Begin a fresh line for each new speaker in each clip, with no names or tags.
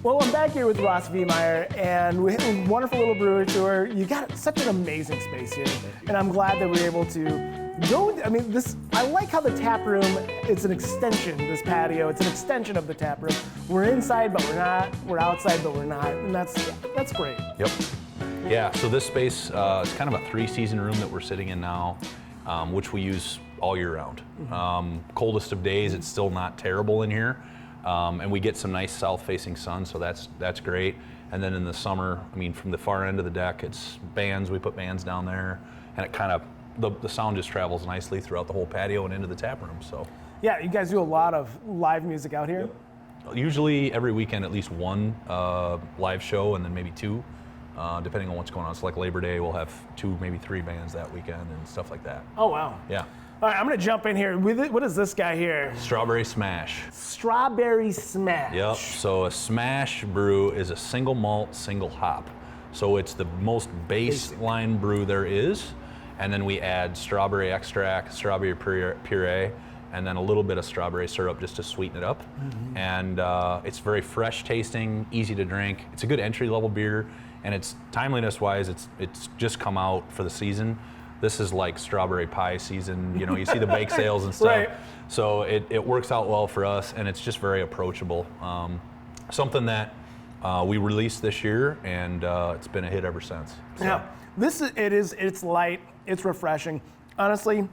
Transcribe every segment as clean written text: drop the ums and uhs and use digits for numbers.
Well, I'm back here with Ross Viemeyer, and we had a wonderful little brewery tour. You got such an amazing space here, and I'm glad that we're able to go. I mean, I like how the tap room, it's an extension, this patio, it's an extension of the tap room. We're inside, but we're not. We're outside, but we're not, and that's great.
Yep. Yeah, so this space is kind of a 3-season room that we're sitting in now, which we use all year round. Coldest of days, it's still not terrible in here. And we get some nice south-facing sun, so that's great. And then in the summer, I mean, from the far end of the deck, it's bands. We put bands down there, and it kind of the sound just travels nicely throughout the whole patio and into the tap room. So
yeah, you guys do a lot of live music out here.
Yep. Usually every weekend, at least one live show, and then maybe 2, depending on what's going on. So like Labor Day, we'll have 2, maybe 3 bands that weekend and stuff like that.
Oh wow.
Yeah.
All right, I'm gonna jump in here. What is this guy here?
Strawberry Smash.
Strawberry Smash.
Yep, so a smash brew is a single malt, single hop. So it's the most baseline brew there is. And then we add strawberry extract, strawberry puree, and then a little bit of strawberry syrup just to sweeten it up. Mm-hmm. And it's very fresh tasting, easy to drink. It's a good entry level beer, and it's timeliness wise, it's just come out for the season. This is like strawberry pie season, you see the bake sales and stuff. Right. So it works out well for us, and it's just very approachable. Something that we released this year, and it's been a hit ever since. So.
Yeah, it's light, it's refreshing. Honestly,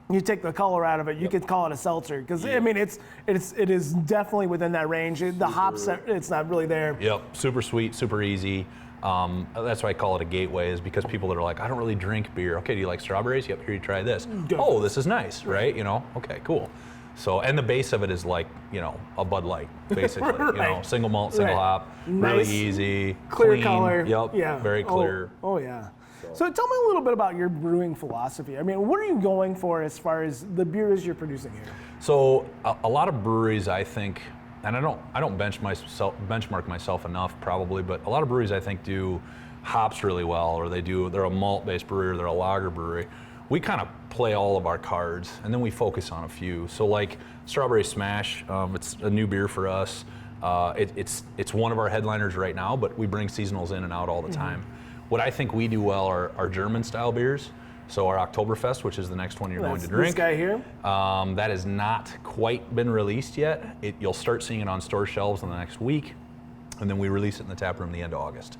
you take the color out of it, you could call it a seltzer, because I mean it is definitely within that range. The hops, it's not really there.
Yep, super sweet, super easy. That's why I call it a gateway, is because people that are like, I don't really drink beer. Okay, do you like strawberries? Yep, here you try this. Oh, this is nice, right? Okay, cool. So, and the base of it is like, a Bud Light, basically.
Right.
Single malt, single hop, really easy,
clear
clean.
color.
Yep,
yeah.
Very clear.
Oh yeah. So tell me a little bit about your brewing philosophy. I mean, what are you going for as far as the beers you're producing here?
So a lot of breweries, I think, and I don't benchmark myself enough probably, but a lot of breweries I think do hops really well, or they're a malt-based brewery, or they're a lager brewery. We kind of play all of our cards, and then we focus on a few. So like Strawberry Smash, it's a new beer for us. It's one of our headliners right now, but we bring seasonals in and out all the time. What I think we do well are German-style beers. So our Oktoberfest, which is the next one you're going to drink.
This guy here?
That has not quite been released yet. You'll start seeing it on store shelves in the next week, and then we release it in the tap room the end of August.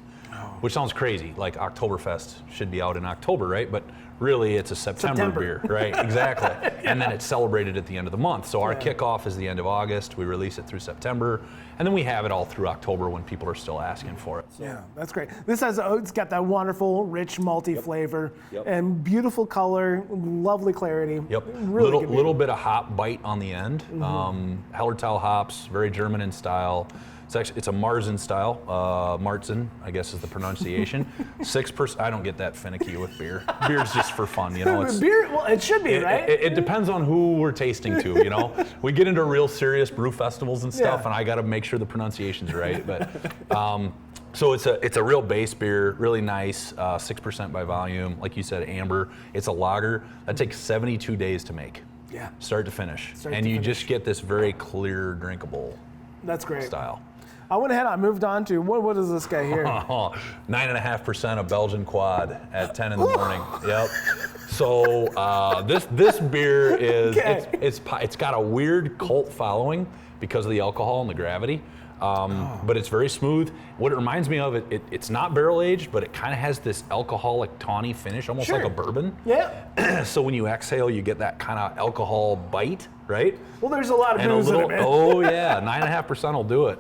Which sounds crazy, like Oktoberfest should be out in October, right? But really it's a September beer, right? Exactly. And then it's celebrated at the end of the month. So our kickoff is the end of August, we release it through September, and then we have it all through October when people are still asking for it. So.
Yeah, that's great. It's got that wonderful, rich, malty flavor, and beautiful color, lovely clarity.
Yep,
Really
little bit of hop bite on the end. Hellertal hops, very German in style. It's a Marzen style. Marzen, I guess is the pronunciation. 6%. I don't get that finicky with beer. Beer's just for fun,
Beer, well, it should be, right?
It depends on who we're tasting to, We get into real serious brew festivals and stuff, and I got to make sure the pronunciation's right. But so it's a real base beer, really nice, 6% by volume. Like you said, amber. It's a lager that takes 72 days to make.
Yeah.
Start to finish, you just get this very clear, drinkable.
That's great.
Style.
I went ahead. I moved on to what is this guy here?
9.5% of Belgian quad at 10 in the morning. Yep. So this beer is it's got a weird cult following because of the alcohol and the gravity, but it's very smooth. What it reminds me of, it's not barrel aged, but it kind of has this alcoholic tawny finish, almost like a bourbon.
Yeah.
So when you exhale, you get that kind of alcohol bite, right?
Well, there's a lot of booze in it, man.
Oh yeah, 9.5% will do it.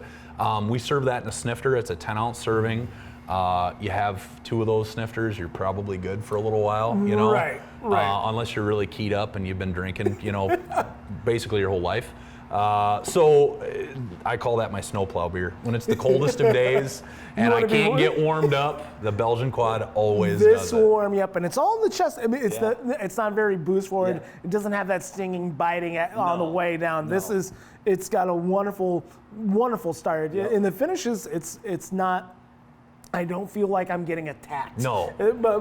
We serve that in a snifter. It's a 10-ounce serving. You have 2 of those snifters, you're probably good for a little while,
Right.
Unless you're really keyed up and you've been drinking, basically your whole life. So I call that my snowplow beer. When it's the coldest of days and I can't get warmed up, the Belgian quad always does it.
This warm you up, and it's all in the chest. I mean, it's not very booze forward. Yeah. It doesn't have that stinging, biting on the way down. No. It's got a wonderful, wonderful start. Yep. In the finishes, it's not I don't feel like I'm getting attacked.
No.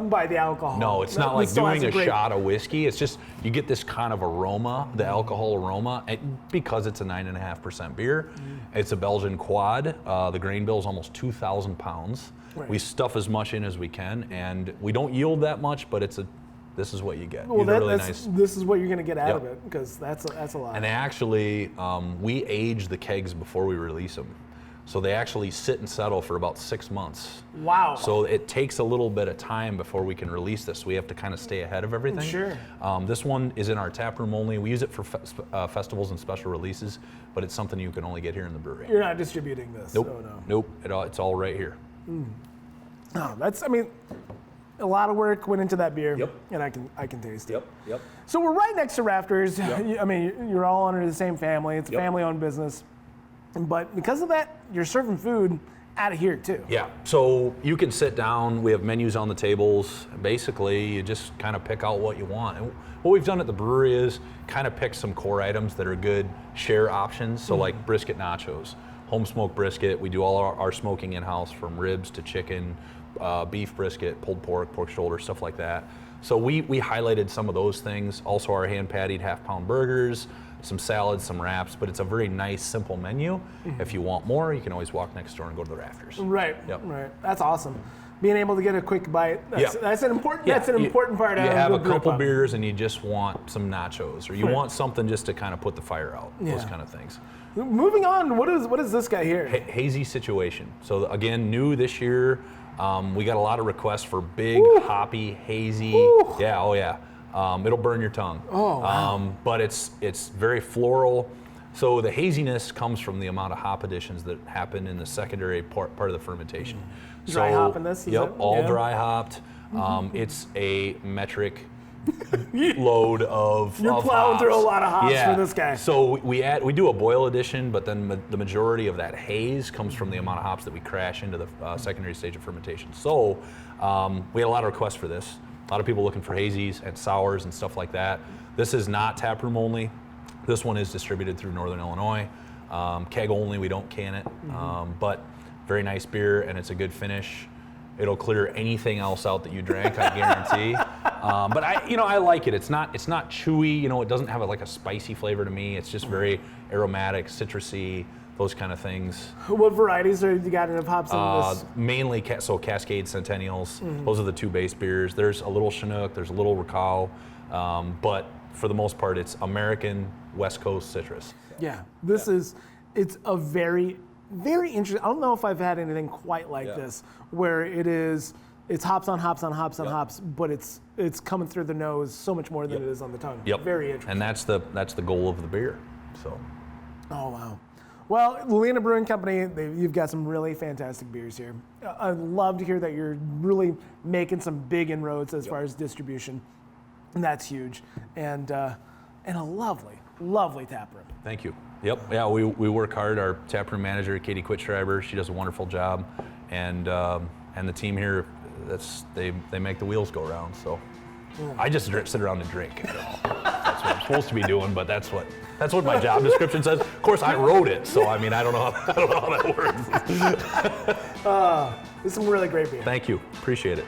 By the alcohol.
No, it's not like doing a shot of whiskey. It's just you get this kind of aroma, the alcohol aroma, and because it's a 9.5% beer. It's a Belgian quad. The grain bill is almost 2,000 pounds. Right. We stuff as much in as we can, and we don't yield that much, but this is what you get.
Well, this is what you're going to get out of it, because that's a lot.
And actually, we age the kegs before we release them. So they actually sit and settle for about 6 months.
Wow.
So it takes a little bit of time before we can release this. We have to kind of stay ahead of everything.
Sure.
This one is in our tap room only. We use it for festivals and special releases, but it's something you can only get here in the brewery.
You're not distributing this?
Nope.
Oh, no.
Nope. It's all right here.
Oh, a lot of work went into that beer.
Yep.
And I can taste it.
Yep.
So we're right next to Rafters.
Yep.
You're all under the same family. It's a family-owned business. But because of that, you're serving food out of here too.
Yeah, so you can sit down, we have menus on the tables. Basically, you just kind of pick out what you want. And what we've done at the brewery is kind of pick some core items that are good share options. So like brisket nachos, home smoked brisket. We do all our smoking in-house, from ribs to chicken, beef brisket, pulled pork shoulder, stuff like that. So we highlighted some of those things. Also our hand pattied half-pound burgers, some salads, some wraps, but it's a very nice, simple menu. If you want more, you can always walk next door and go to the Rafters.
Right.
Yep.
Right. That's awesome. Being able to get a quick bite. That's an important. That's an important part of.
You have
the
a couple beers and you just want some nachos, or you
Right.
want something just to kind of put the fire out. Those kind of things.
Moving on. What is this guy here?
Hazy Situation. So again, new this year. We got a lot of requests for big, hoppy, hazy.
Ooh.
Yeah. Oh yeah. It'll burn your tongue.
Oh, wow.
But it's very floral. So the haziness comes from the amount of hop additions that happen in the secondary part of the fermentation.
Dry hopping this?
All dry hopped. It's a metric load of
You're plowing
hops.
through a lot of hops for this guy.
So we do a boil addition, but then the majority of that haze comes from the amount of hops that we crash into the secondary stage of fermentation. So we had a lot of requests for this. A lot of people looking for hazies and sours and stuff like that. This is not taproom only. This one is distributed through Northern Illinois. Keg only, we don't can it. But very nice beer, and it's a good finish. It'll clear anything else out that you drank, I guarantee. But I like it. It's not chewy. It doesn't have like a spicy flavor to me. It's just very aromatic, citrusy, those kind of things.
What varieties are you got in hops in this?
Mainly Cascade Centennials. Those are the two base beers. There's a little Chinook, there's a little Racal, but for the most part, it's American West Coast citrus.
Yeah, it's a very, very interesting. I don't know if I've had anything quite like this, where it's hops on hops on hops on hops, but it's coming through the nose so much more than it is on the tongue.
Yep.
Very interesting.
And that's the goal of the beer. So.
Oh wow. Well, Lena Brewing Company, you've got some really fantastic beers here. I'd love to hear that you're really making some big inroads as far as distribution, and that's huge. And a lovely, lovely tap room.
Thank you. Yep. Yeah, we work hard. Our taproom manager, Katie Quitschreiber, she does a wonderful job, and the team here, they make the wheels go round. So I just sit around and drink. That's what I'm supposed to be doing, but that's what my job description says. Of course, I wrote it, so I don't know how that works.
It's some really great beer.
Thank you. Appreciate it.